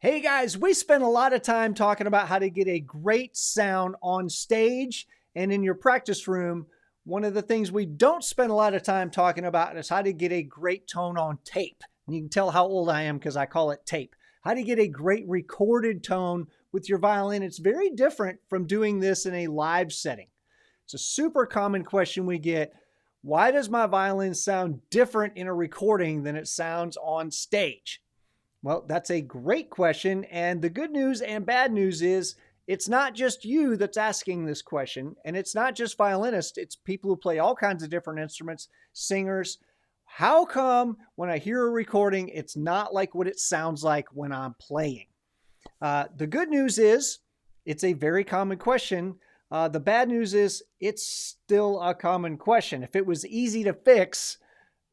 Hey guys, we spend a lot of time talking about how to get a great sound on stage and in your practice room. One of the things we don't spend a lot of time talking about is how to get a great tone on tape. And you can tell how old I am because I call it tape. How to get a great recorded tone with your violin. It's very different from doing this in a live setting. It's a super common question we get. Why does my violin sound different in a recording than it sounds on stage? Well, that's a great question. And the good news and bad news is it's not just you that's asking this question. And it's not just violinists. It's people who play all kinds of different instruments, singers. How come when I hear a recording, it's not like what it sounds like when I'm playing? The good news is it's a very common question. The bad news is it's still a common question. If it was easy to fix,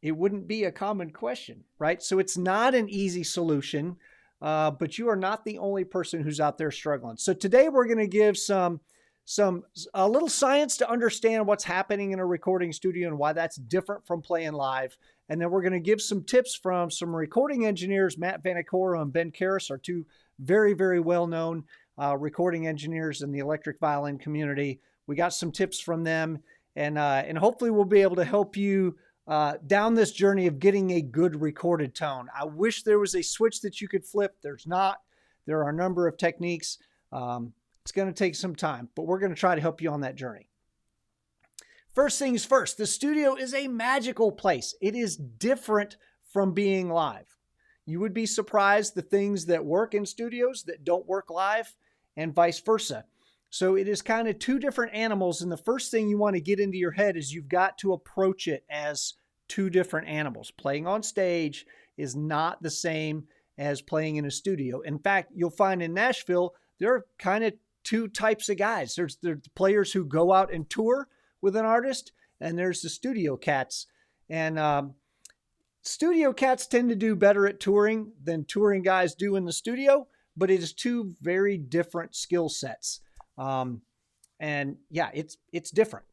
it wouldn't be a common question, right? So it's not an easy solution, but you are not the only person who's out there struggling. So today we're going to give a little science to understand what's happening in a recording studio and why that's different from playing live. And then we're going to give some tips from some recording engineers. Matt Vanacoro and Ben Karras are two very, very well-known recording engineers in the electric violin community. We got some tips from them, and hopefully we'll be able to help you down this journey of getting a good recorded tone. I wish there was a switch that you could flip. There's not. There are a number of techniques. It's going to take some time, but we're going to try to help you on that journey. First things first, the studio is a magical place. It is different from being live. You would be surprised the things that work in studios that don't work live and vice versa. So it is kind of two different animals. And the first thing you want to get into your head is you've got to approach it as two different animals. Playing on stage is not the same as playing in a studio. In fact, you'll find in Nashville, there are kind of two types of guys. There's the players who go out and tour with an artist, and there's the studio cats. And studio cats tend to do better at touring than touring guys do in the studio, but it is two very different skill sets. And yeah, it's different.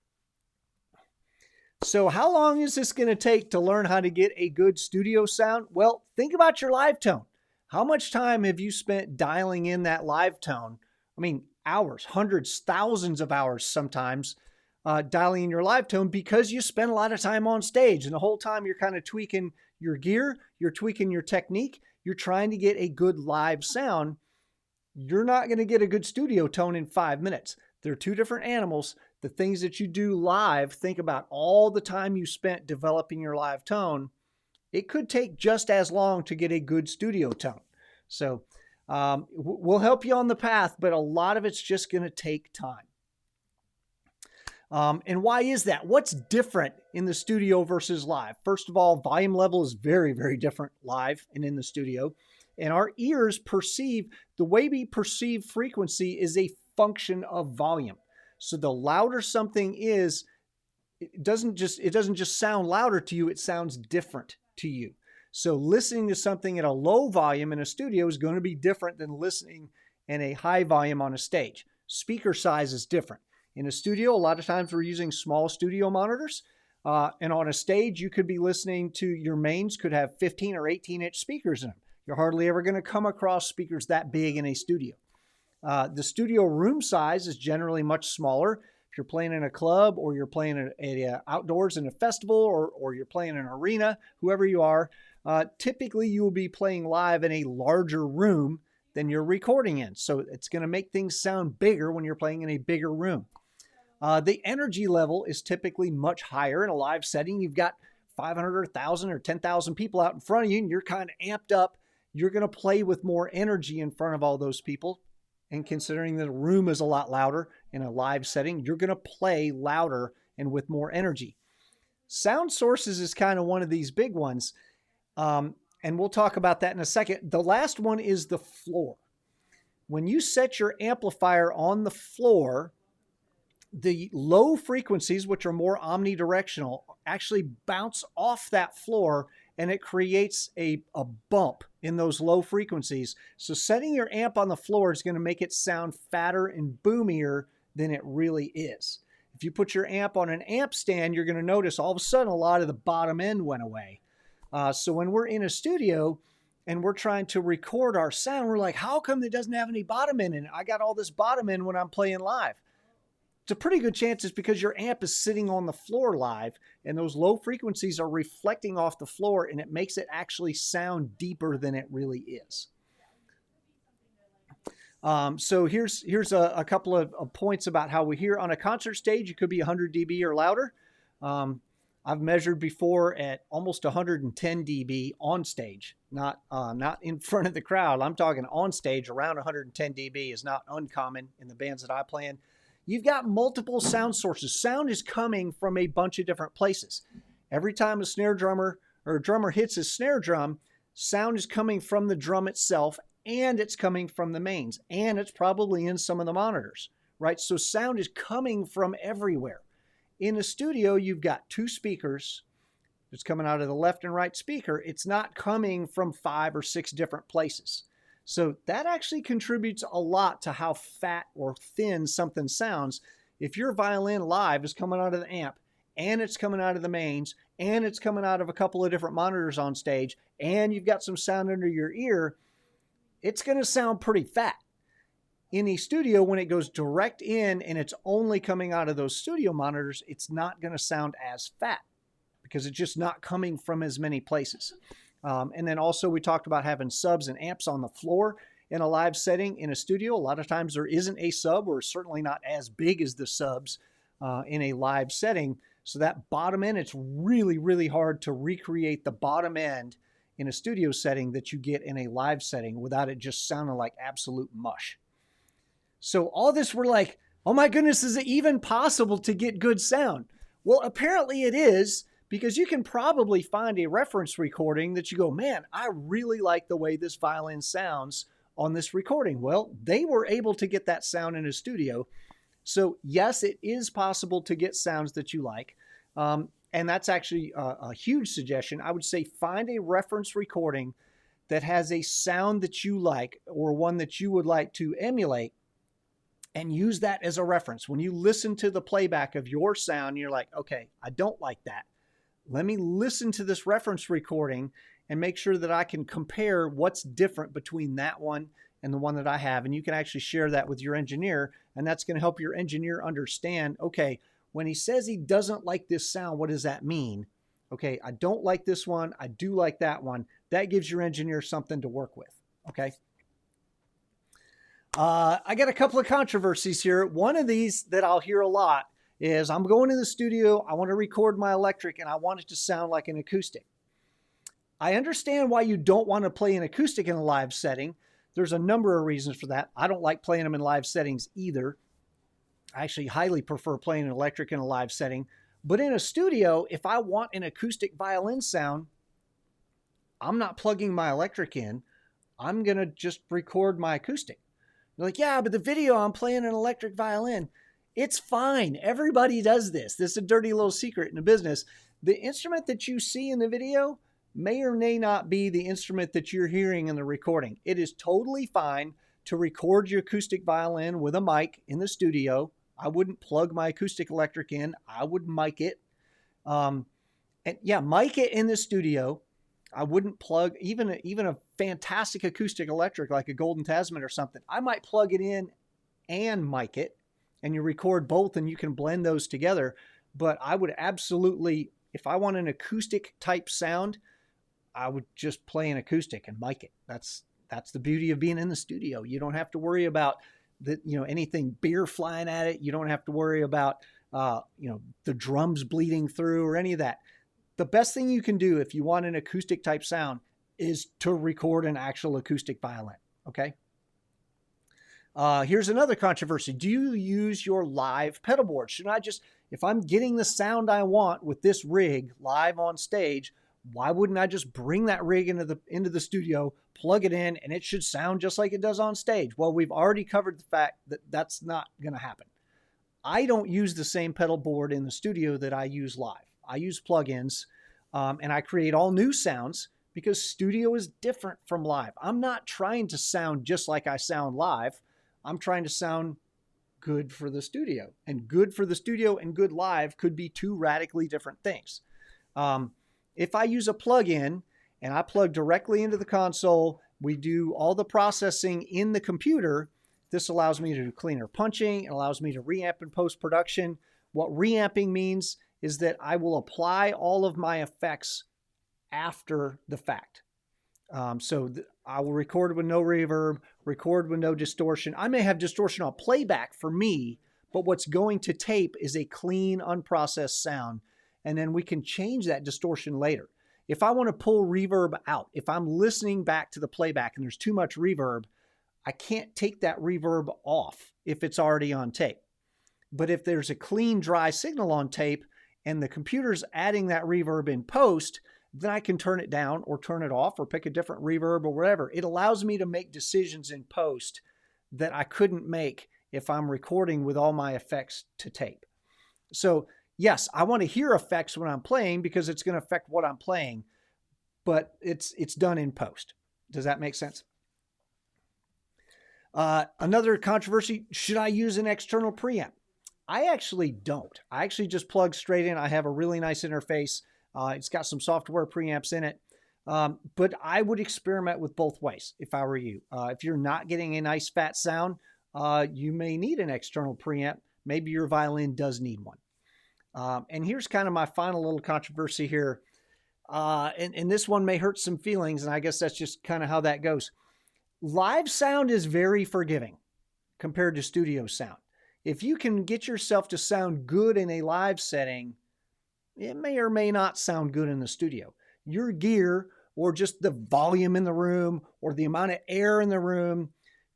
So how long is this going to take to learn how to get a good studio sound? Well, think about your live tone. How much time have you spent dialing in that live tone? I mean, hours, hundreds, thousands of hours sometimes, dialing in your live tone because you spend a lot of time on stage, and the whole time you're kind of tweaking your gear, you're tweaking your technique, you're trying to get a good live sound. You're not going to get a good studio tone in 5 minutes. They're two different animals. The things that you do live, think about all the time you spent developing your live tone. It could take just as long to get a good studio tone. So we'll help you on the path, but a lot of it's just going to take time. And why is that? What's different in the studio versus live? First of all, volume level is very, very different live and in the studio. And our ears the way we perceive frequency is a function of volume. So the louder something is, it doesn't just sound louder to you, it sounds different to you. So listening to something at a low volume in a studio is going to be different than listening in a high volume on a stage. Speaker size is different. In a studio, a lot of times we're using small studio monitors. And on a stage, you could be listening to your mains could have 15 or 18-inch speakers in them. You're hardly ever going to come across speakers that big in a studio. The studio room size is generally much smaller. If you're playing in a club or you're playing outdoors in a festival or you're playing in an arena, whoever you are, typically you will be playing live in a larger room than you're recording in. So it's going to make things sound bigger when you're playing in a bigger room. The energy level is typically much higher in a live setting. You've got 500 or 1,000 or 10,000 people out in front of you, and you're kind of amped up. You're going to play with more energy in front of all those people. And considering that the room is a lot louder in a live setting, you're going to play louder and with more energy. Sound sources is kind of one of these big ones. And we'll talk about that in a second. The last one is the floor. When you set your amplifier on the floor, the low frequencies, which are more omnidirectional, actually bounce off that floor, and it creates a bump in those low frequencies. So setting your amp on the floor is going to make it sound fatter and boomier than it really is. If you put your amp on an amp stand, you're going to notice all of a sudden a lot of the bottom end went away. So when we're in a studio and we're trying to record our sound. We're like, how come it doesn't have any bottom end in it? I got all this bottom end when I'm playing live. It's a pretty good chance it's because your amp is sitting on the floor live, and those low frequencies are reflecting off the floor, and it makes it actually sound deeper than it really is. So here's a couple of points about how we hear. On a concert stage, it could be 100 dB or louder. I've measured before at almost 110 dB on stage, not in front of the crowd. I'm talking on stage. Around 110 dB is not uncommon in the bands that I play in. You've got multiple sound sources. Sound is coming from a bunch of different places. Every time a snare drummer or a drummer hits a snare drum, sound is coming from the drum itself, and it's coming from the mains, and it's probably in some of the monitors, right? So sound is coming from everywhere. In a studio, you've got two speakers. It's coming out of the left and right speaker. It's not coming from 5 or 6 different places. So that actually contributes a lot to how fat or thin something sounds. If your violin live is coming out of the amp, and it's coming out of the mains, and it's coming out of a couple of different monitors on stage, and you've got some sound under your ear, it's going to sound pretty fat. In a studio, when it goes direct in and it's only coming out of those studio monitors, it's not going to sound as fat because it's just not coming from as many places. And then also we talked about having subs and amps on the floor in a live setting in a studio. A lot of times there isn't a sub, or certainly not as big as the subs in a live setting. So that bottom end, it's really, really hard to recreate the bottom end in a studio setting that you get in a live setting without it just sounding like absolute mush. So all this, we're like, oh my goodness, is it even possible to get good sound? Well, apparently it is, because you can probably find a reference recording that you go, man, I really like the way this violin sounds on this recording. Well, they were able to get that sound in a studio. So yes, it is possible to get sounds that you like. And that's actually a huge suggestion. I would say find a reference recording that has a sound that you like, or one that you would like to emulate, and use that as a reference. When you listen to the playback of your sound, you're like, okay, I don't like that. Let me listen to this reference recording and make sure that I can compare what's different between that one and the one that I have. And you can actually share that with your engineer, and that's going to help your engineer understand, okay, when he says he doesn't like this sound, what does that mean? Okay, I don't like this one. I do like that one. That gives your engineer something to work with, okay? I got a couple of controversies here. One of these that I'll hear a lot is, I'm going in the studio, I want to record my electric, and I want it to sound like an acoustic. I understand why you don't want to play an acoustic in a live setting. There's a number of reasons for that. I don't like playing them in live settings either. I actually highly prefer playing an electric in a live setting. But in a studio, if I want an acoustic violin sound, I'm not plugging my electric in. I'm going to just record my acoustic. You're like, yeah, but the video, I'm playing an electric violin. It's fine. Everybody does this. This is a dirty little secret in the business. The instrument that you see in the video may or may not be the instrument that you're hearing in the recording. It is totally fine to record your acoustic violin with a mic in the studio. I wouldn't plug my acoustic electric in. I would mic it. And yeah, mic it in the studio. I wouldn't plug even a fantastic acoustic electric like a Golden Tasman or something. I might plug it in and mic it, and you record both and you can blend those together. But I would absolutely, if I want an acoustic type sound, I would just play an acoustic and mic it. That's the beauty of being in the studio. You don't have to worry about anything beer flying at it. You don't have to worry about the drums bleeding through or any of that. The best thing you can do if you want an acoustic type sound is to record an actual acoustic violin. Okay. Here's another controversy. Do you use your live pedal board? Should I just, if I'm getting the sound I want with this rig live on stage, why wouldn't I just bring that rig into the studio, plug it in, and it should sound just like it does on stage? Well, we've already covered the fact that that's not going to happen. I don't use the same pedal board in the studio that I use live. I use plugins, and I create all new sounds because studio is different from live. I'm not trying to sound just like I sound live. I'm trying to sound good for the studio. And good for the studio and good live could be two radically different things. If I use a plugin and I plug directly into the console. We do all the processing in the computer. This allows me to do cleaner punching. It allows me to reamp in post-production. What reamping means is that I will apply all of my effects after the fact. I will record with no reverb, record with no distortion. I may have distortion on playback for me, but what's going to tape is a clean, unprocessed sound. And then we can change that distortion later. If I want to pull reverb out, if I'm listening back to the playback and there's too much reverb, I can't take that reverb off if it's already on tape. But if there's a clean, dry signal on tape and the computer's adding that reverb in post, then I can turn it down or turn it off or pick a different reverb or whatever. It allows me to make decisions in post that I couldn't make if I'm recording with all my effects to tape. So yes, I want to hear effects when I'm playing because it's going to affect what I'm playing, but it's done in post. Does that make sense? Another controversy, should I use an external preamp? I actually don't. I actually just plug straight in. I have a really nice interface. It's got some software preamps in it. But I would experiment with both ways if I were you. If you're not getting a nice fat sound, you may need an external preamp. Maybe your violin does need one. And here's kind of my final little controversy here. And this one may hurt some feelings, and I guess that's just kind of how that goes. Live sound is very forgiving compared to studio sound. If you can get yourself to sound good in a live setting, it may or may not sound good in the studio. Your gear or just the volume in the room or the amount of air in the room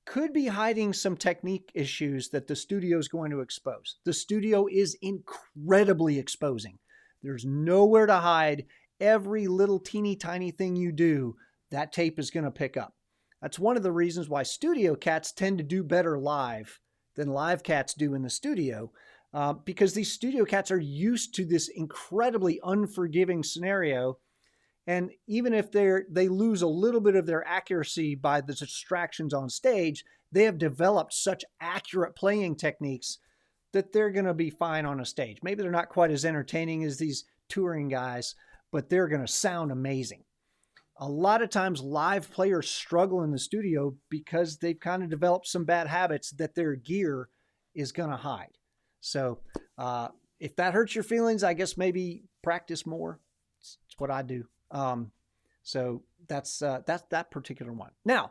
could be hiding some technique issues that the studio is going to expose. The studio is incredibly exposing. There's nowhere to hide. Every little teeny tiny thing you do, that tape is going to pick up. That's one of the reasons why studio cats tend to do better live than live cats do in the studio, because these studio cats are used to this incredibly unforgiving scenario. And even if they lose a little bit of their accuracy by the distractions on stage, they have developed such accurate playing techniques that they're going to be fine on a stage. Maybe they're not quite as entertaining as these touring guys, but they're going to sound amazing. A lot of times live players struggle in the studio because they've kind of developed some bad habits that their gear is going to hide. So if that hurts your feelings, I guess maybe practice more. It's what I do. So that's that particular one. Now,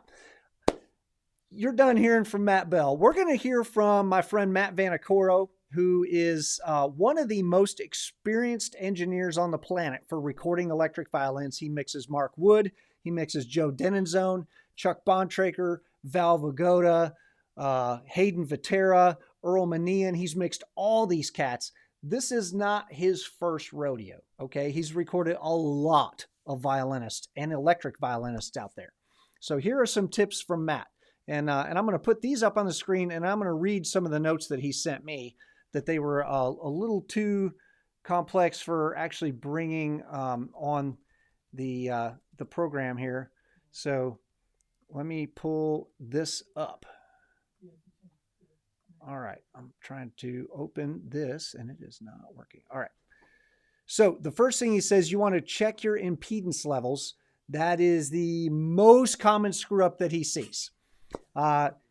you're done hearing from Matt Bell. We're going to hear from my friend Matt Vanacoro, who is one of the most experienced engineers on the planet for recording electric violins. He mixes Mark Wood, he mixes Joe Denenzone, Chuck Bontraker, Val Vagoda, Hayden Vatera, Earl Manian. He's mixed all these cats. This is not his first rodeo, okay? He's recorded a lot of violinists and electric violinists out there. So here are some tips from Matt. And I'm going to put these up on the screen, and I'm going to read some of the notes that he sent me, that they were a little too complex for actually bringing on the program here. So let me pull this up. All right, I'm trying to open this, and it is not working. All right. So the first thing he says, you want to check your impedance levels. That is the most common screw up that he sees.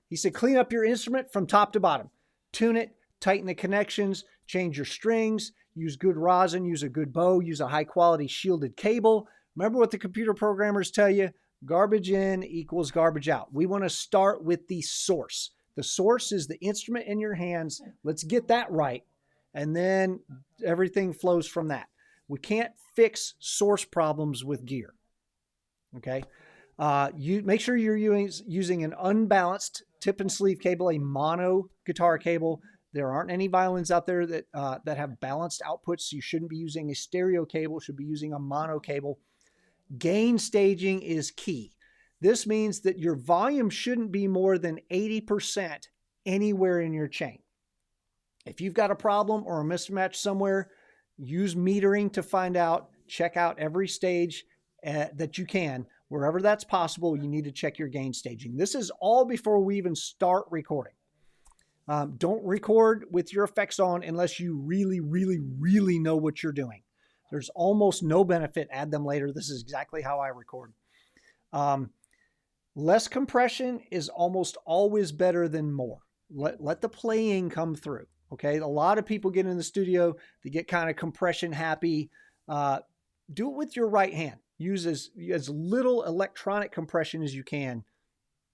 He said, clean up your instrument from top to bottom. Tune it, tighten the connections, change your strings, use good rosin, use a good bow, use a high quality shielded cable. Remember what the computer programmers tell you? Garbage in equals garbage out. We want to start with the source. The source is the instrument in your hands. Let's get that right. And then everything flows from that. We can't fix source problems with gear. Okay. You make sure you're using an unbalanced tip and sleeve cable, a mono guitar cable. There aren't any violins out there that have balanced outputs. You shouldn't be using a stereo cable. You should be using a mono cable. Gain staging is key. This means that your volume shouldn't be more than 80% anywhere in your chain. If you've got a problem or a mismatch somewhere, use metering to find out. Check out every stage that you can. Wherever that's possible, you need to check your gain staging. This is all before we even start recording. Don't record with your effects on unless you really, really, really know what you're doing. There's almost no benefit. Add them later. This is exactly how I record. Less compression is almost always better than more. Let the playing come through. Okay. A lot of people get in the studio, they get kind of compression happy. Do it with your right hand. Use as little electronic compression as you can.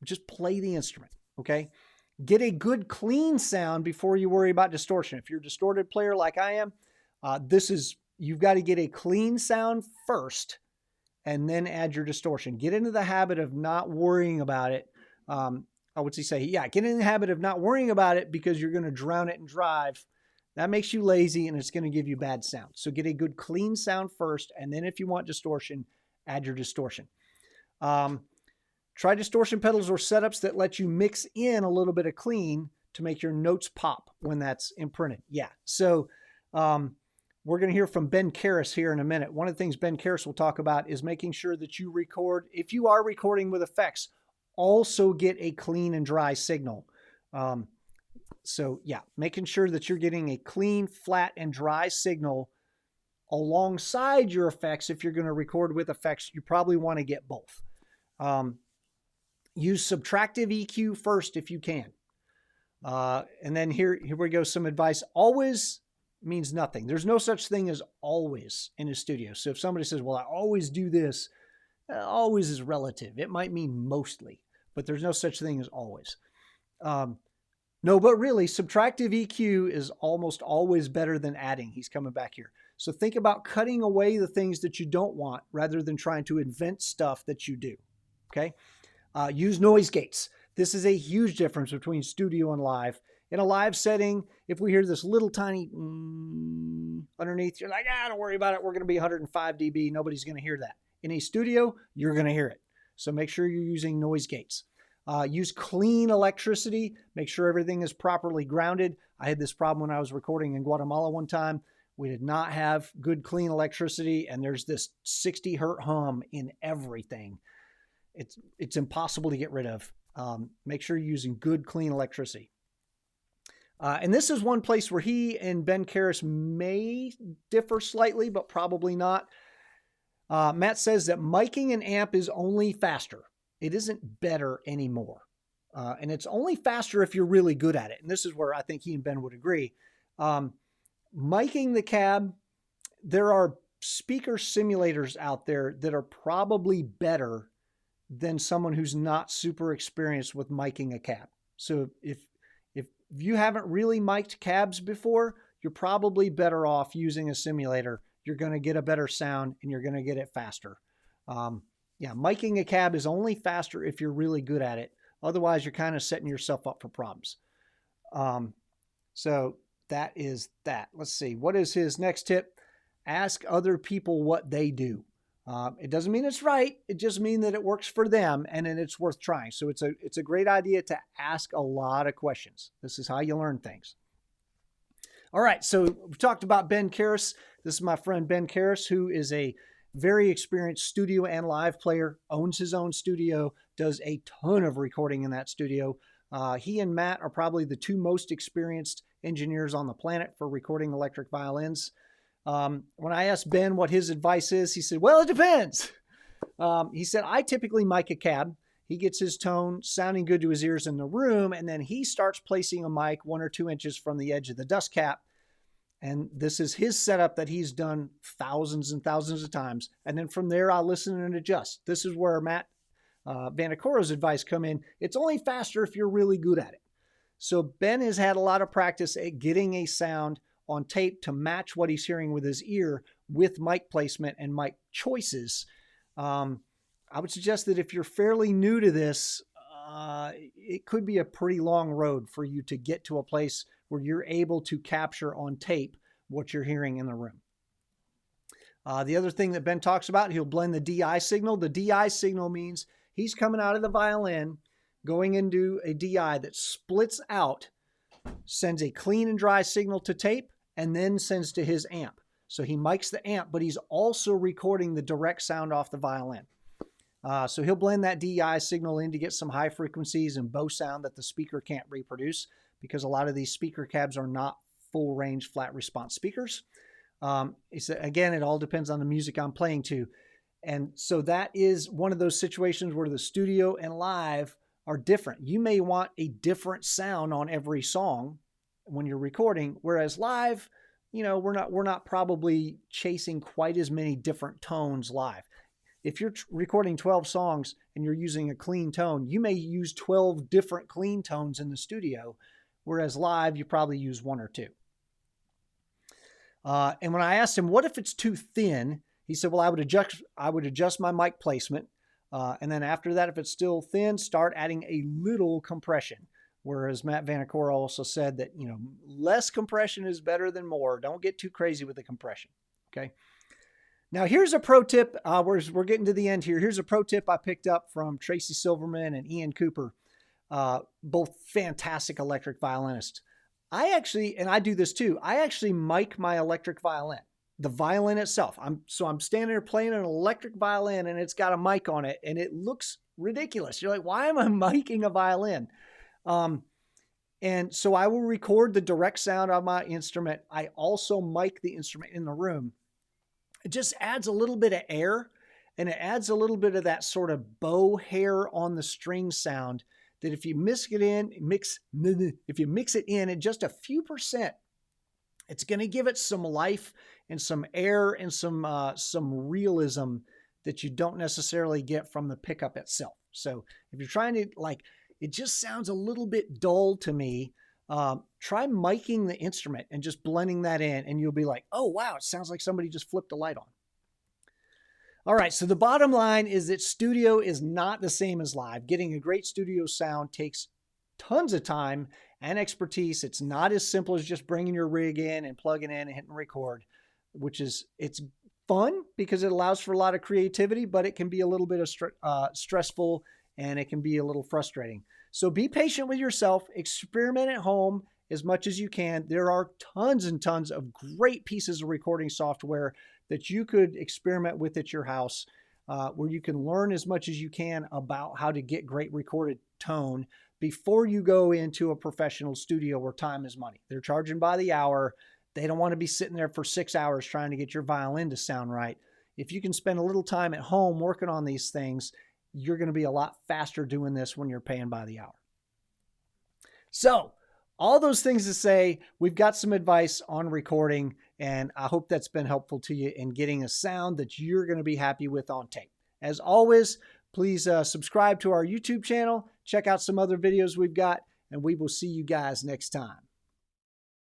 Just play the instrument. Okay. Get a good clean sound before you worry about distortion. If you're a distorted player like I am, you've got to get a clean sound first and then add your distortion. Get into the habit of not worrying about it. I would say, yeah, get in the habit of not worrying about it because you're going to drown it in drive. That makes you lazy and it's going to give you bad sound. So get a good clean sound first. And then if you want distortion, add your distortion. Try distortion pedals or setups that let you mix in a little bit of clean to make your notes pop when that's imprinted. Yeah. So we're going to hear from Ben Karras here in a minute. One of the things Ben Karras will talk about is making sure that you record, if you are recording with effects, also get a clean and dry signal. So yeah, making sure that you're getting a clean, flat, and dry signal alongside your effects. If you're going to record with effects, you probably want to get both. Use subtractive EQ first if you can. And then here we go, some advice. Always means nothing. There's no such thing as always in a studio. So if somebody says, well, I always do this, always is relative. It might mean mostly, but there's no such thing as always. No, but really, subtractive EQ is almost always better than adding. He's coming back here. So think about cutting away the things that you don't want rather than trying to invent stuff that you do. Okay? Use noise gates. This is a huge difference between studio and live. In a live setting, if we hear this little tiny underneath, you're like, don't worry about it. We're going to be 105 dB. Nobody's going to hear that. In a studio, you're going to hear it. So make sure you're using noise gates. Use clean electricity. Make sure everything is properly grounded. I had this problem when I was recording in Guatemala one time. We did not have good, clean electricity, and there's this 60 hertz hum in everything. It's impossible to get rid of. Make sure you're using good, clean electricity. And this is one place where he and Ben Karras may differ slightly, but probably not. Matt says that miking an amp is only faster. It isn't better anymore. And it's only faster if you're really good at it. And this is where I think he and Ben would agree. Miking the cab, there are speaker simulators out there that are probably better than someone who's not super experienced with miking a cab. So if you haven't really mic'd cabs before, you're probably better off using a simulator. You're going to get a better sound and you're going to get it faster. Yeah, miking a cab is only faster if you're really good at it. Otherwise, you're kind of setting yourself up for problems. So that is that. Let's see. What is his next tip? Ask other people what they do. It doesn't mean it's right. It just means that it works for them and then it's worth trying. So it's a great idea to ask a lot of questions. This is how you learn things. All right. So we talked about Ben Karras. This is my friend Ben Karras, who is a very experienced studio and live player, owns his own studio, does a ton of recording in that studio. He and Matt are probably the two most experienced engineers on the planet for recording electric violins. When I asked Ben what his advice is, he said, well, it depends. He said, I typically mic a cab. He gets his tone sounding good to his ears in the room, and then he starts placing a mic 1 or 2 inches from the edge of the dust cap. And this is his setup that he's done thousands and thousands of times. And then from there, I'll listen and adjust. This is where Matt Vanacoro's advice come in. It's only faster if you're really good at it. So Ben has had a lot of practice at getting a sound on tape to match what he's hearing with his ear with mic placement and mic choices. I would suggest that if you're fairly new to this, it could be a pretty long road for you to get to a place where you're able to capture on tape what you're hearing in the room. The other thing that Ben talks about, he'll blend the DI signal. The DI signal means he's coming out of the violin, going into a DI that splits out, sends a clean and dry signal to tape, and then sends to his amp. So he mics the amp, but he's also recording the direct sound off the violin. So he'll blend that DI signal in to get some high frequencies and bow sound that the speaker can't reproduce, because a lot of these speaker cabs are not full range flat response speakers. He said, again, it all depends on the music I'm playing to. And so that is one of those situations where the studio and live are different. You may want a different sound on every song when you're recording, whereas live, you know, we're not probably chasing quite as many different tones live. If you're recording 12 songs and you're using a clean tone, you may use 12 different clean tones in the studio, whereas live, you probably use one or two. And when I asked him, what if it's too thin? He said, well, I would adjust my mic placement. And then after that, if it's still thin, start adding a little compression. Whereas Matt Vanacoro also said that, you know, less compression is better than more. Don't get too crazy with the compression. Okay. Now here's a pro tip. We're getting to the end here. Here's a pro tip I picked up from Tracy Silverman and Ian Cooper, both fantastic electric violinists. I actually, and I do this too, I actually mic my electric violin, the violin itself. I'm standing there playing an electric violin and it's got a mic on it and it looks ridiculous. You're like, why am I miking a violin? And so I will record the direct sound of my instrument. I also mic the instrument in the room. It just adds a little bit of air and it adds a little bit of that sort of bow hair on the string sound that if you mix it in at just a few percent, it's going to give it some life and some air and some realism that you don't necessarily get from the pickup itself. So if you're trying to, like, it just sounds a little bit dull to me, try miking the instrument and just blending that in and you'll be like, oh, wow, it sounds like somebody just flipped a light on. All right, so the bottom line is that studio is not the same as live. Getting a great studio sound takes tons of time and expertise. It's not as simple as just bringing your rig in and plugging in and hitting record, it's fun because it allows for a lot of creativity, but it can be a little bit of stressful and it can be a little frustrating. So be patient with yourself, experiment at home as much as you can. There are tons and tons of great pieces of recording software that you could experiment with at your house, where you can learn as much as you can about how to get great recorded tone before you go into a professional studio where time is money. They're charging by the hour. They don't want to be sitting there for 6 hours trying to get your violin to sound right. If you can spend a little time at home working on these things, you're going to be a lot faster doing this when you're paying by the hour. So all those things to say, we've got some advice on recording, and I hope that's been helpful to you in getting a sound that you're going to be happy with on tape. As always, please subscribe to our YouTube channel, check out some other videos we've got, and we will see you guys next time.